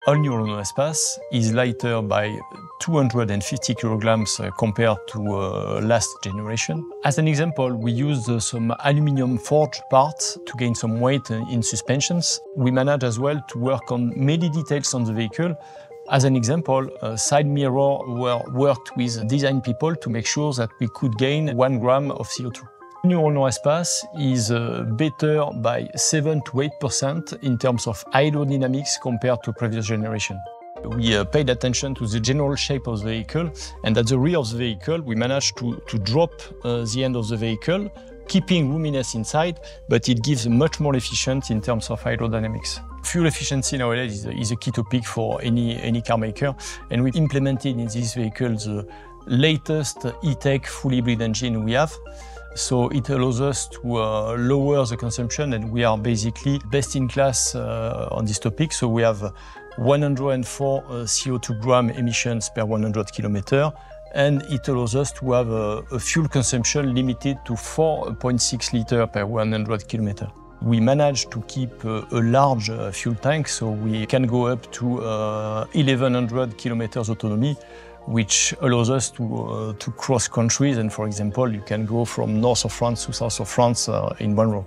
All new Renault Espace is lighter by 250 kilograms compared to last generation. As an example, we used some aluminum forged parts to gain some weight in suspensions. We managed as well to work on many details on the vehicle. As an example, side mirrors were worked with design people to make sure that we could gain 1 gram of CO2. New Renault Espace is better by 7 to 8% in terms of aerodynamics compared to previous generation. We paid attention to the general shape of the vehicle, and at the rear of the vehicle we managed to drop the end of the vehicle, keeping roominess inside, but it gives much more efficient in terms of aerodynamics. Fuel efficiency nowadays is a key topic for any car maker, and we implemented in this vehicle the latest E-Tech full hybrid engine we have. So it allows us to lower the consumption, and we are basically best in class on this topic. So we have 104 CO2 gram emissions per 100 kilometers, and it allows us to have a fuel consumption limited to 4.6 liters per 100 kilometers. We managed to keep a large fuel tank, so we can go up to 1100 kilometers autonomy, which allows us to cross countries. And for example, you can go from north of France to south of France in one row.